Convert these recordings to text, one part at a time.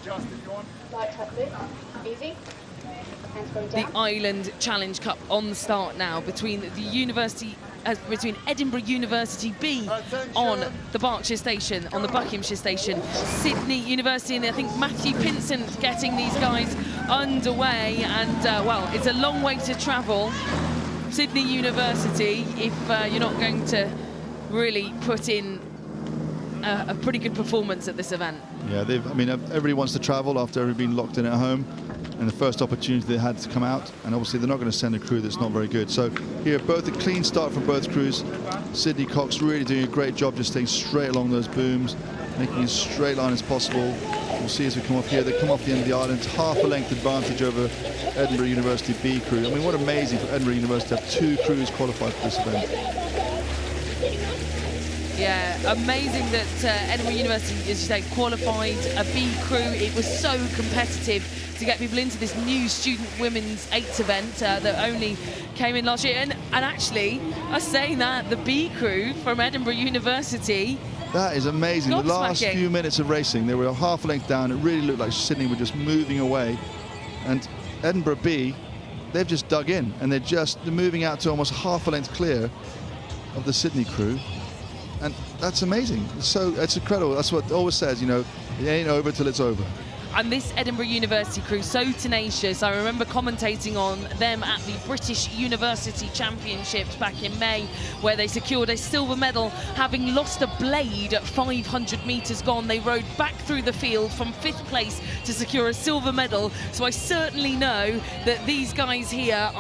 Light tap loop, easy. Hands going down. The Island Challenge Cup on the start now between between Edinburgh University B on the Berkshire station, on the Buckinghamshire station, Sydney University, and I think Matthew Pinsent getting these guys underway. And well, it's a long way to travel. Sydney University, if you're not going to really put in a pretty good performance at this event. Yeah, I mean, everybody wants to travel after having been locked in at home, and the first opportunity they had to come out, and obviously they're not going to send a crew that's not very good. So here, both a clean start from both crews. Sydney Cox really doing a great job just staying straight along those booms, making as straight line as possible. We'll see as we come off here, they come off the end of the island, half a length advantage over Edinburgh University B crew. I mean, what amazing for Edinburgh University to have 2 crews qualified for this event. Yeah, amazing that Edinburgh University, as you say, qualified a B crew. It was so competitive to get people into this new student women's 8 event that only came in last year. And actually, I was saying that the B crew from Edinburgh University, that is amazing. The last few minutes of racing, they were half a length down. It really looked like Sydney were just moving away. And Edinburgh B, they've just dug in, and they're moving out to almost half a length clear of the Sydney crew. And that's amazing. It's incredible. That's what it always says, you know, it ain't over till it's over. And this Edinburgh University crew, so tenacious. I remember commentating on them at the British University Championships back in May, where they secured a silver medal, having lost a blade at 500 metres gone. They rode back through the field from 5th place to secure a silver medal. So I certainly know that these guys here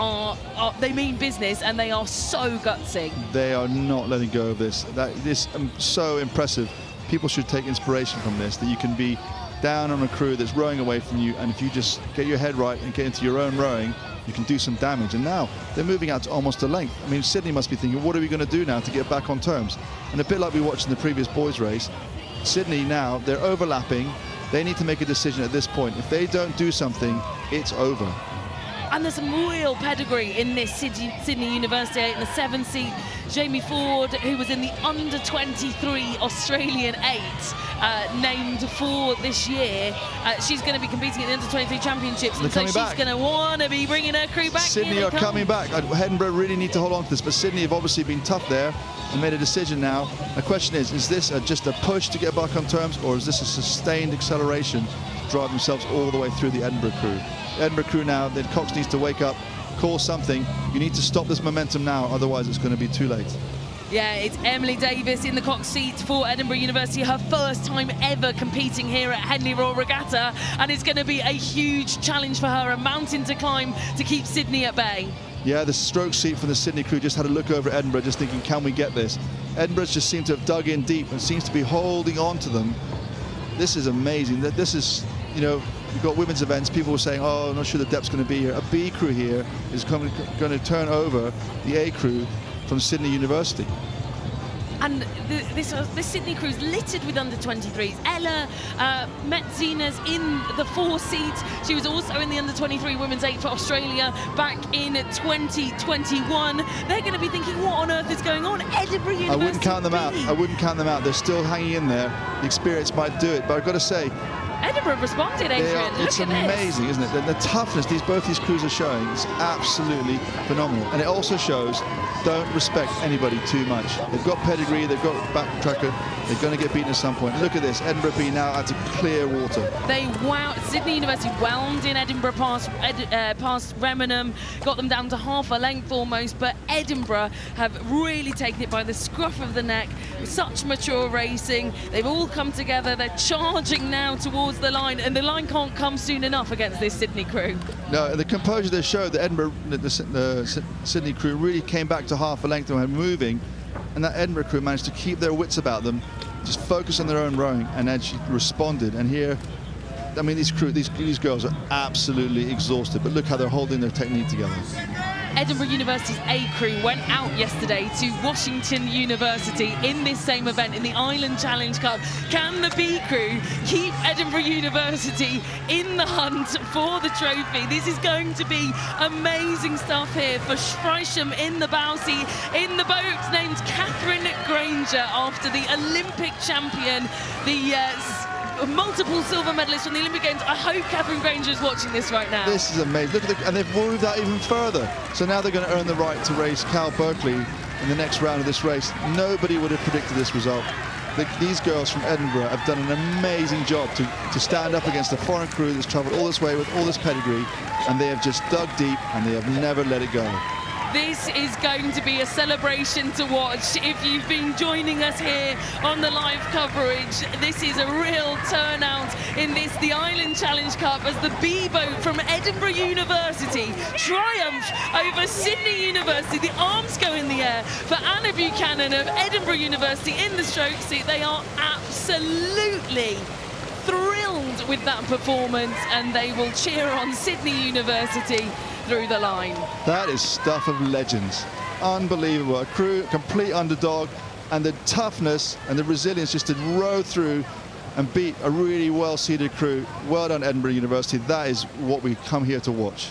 they mean business, and they are so gutsy. They are not letting go of this. This so impressive. People should take inspiration from this, that you can be down on a crew that's rowing away from you, and if you just get your head right and get into your own rowing, you can do some damage. And now they're moving out to almost a length. I mean, Sydney must be thinking, what are we going to do now to get back on terms? And a bit like we watched in the previous boys race, Sydney now, they're overlapping. They need to make a decision at this point. If they don't do something, it's over. And there's some real pedigree in this Sydney University 8 in the 7th seat. Jamie Ford, who was in the under-23 Australian 8, named for this year. She's going to be competing at the under-23 championships, and so she's going to want to be bringing her crew back. Sydney are coming back. Edinburgh really need to hold on to this, but Sydney have obviously been tough there and made a decision now. The question is this just a push to get back on terms, or is this a sustained acceleration to drive themselves all the way through the Edinburgh crew? Edinburgh crew now, then Cox needs to wake up, call something. You need to stop this momentum now, otherwise it's going to be too late. Yeah, it's Emily Davis in the Cox seat for Edinburgh University, her first time ever competing here at Henley Royal Regatta, and it's going to be a huge challenge for her, a mountain to climb to keep Sydney at bay. Yeah, the stroke seat from the Sydney crew just had a look over Edinburgh, just thinking, can we get this? Edinburgh's just seemed to have dug in deep and seems to be holding on to them. This is amazing. This is, you know, we've got women's events, people were saying, oh, I'm not sure the depth's going to be here. A B crew here is going to turn over the A crew from Sydney University. And this Sydney crew is littered with under-23s. Ella Metzinas in the 4th seat. She was also in the under-23 women's 8 for Australia back in 2021. They're going to be thinking, what on earth is going on? Edinburgh University. I wouldn't count them out. I wouldn't count them out. They're still hanging in there. The experience might do it, but I've got to say, Edinburgh responded, Adrian. It's amazing, isn't it? The toughness both these crews are showing is absolutely phenomenal. And it also shows, don't respect anybody too much. They've got pedigree, they've got backtracker, they're going to get beaten at some point. Look at this, Edinburgh B now out to clear water. Sydney University wound in Edinburgh past Remenham, got them down to half a length almost, but Edinburgh have really taken it by the scruff of the neck. Such mature racing, they've all come together, they're charging now towards the line, and the line can't come soon enough against this Sydney crew. No, the composure they showed, the Sydney crew really came back to half a length and were moving, and that Edinburgh crew managed to keep their wits about them, just focus on their own rowing, and then she responded. And here, I mean, these girls are absolutely exhausted, but look how they're holding their technique together. Edinburgh University's A crew went out yesterday to Washington University in this same event, in the Island Challenge Cup. Can the B crew keep Edinburgh University in the hunt for the trophy? This is going to be amazing stuff here for Shrysham in the bow seat, in the boat named Catherine Granger, after the Olympic champion, the multiple silver medalists from the Olympic Games. I hope Catherine Granger is watching this right now. This is amazing. Look at and they've moved that even further. So now they're going to earn the right to race Cal Berkeley in the next round of this race. Nobody would have predicted this result. These girls from Edinburgh have done an amazing job to stand up against a foreign crew that's travelled all this way with all this pedigree, and they have just dug deep and they have never let it go. This is going to be a celebration to watch. If you've been joining us here on the live coverage, this is a real turnout in the Island Challenge Cup as the B boat from Edinburgh University triumph over Sydney University. The arms go in the air for Anna Buchanan of Edinburgh University in the stroke seat. They are absolutely thrilled with that performance, and they will cheer on Sydney University through the line. That is stuff of legends. Unbelievable. A crew, complete underdog, and the toughness and the resilience just to row through and beat a really well-seeded crew. Well done, Edinburgh University. That is what we come here to watch.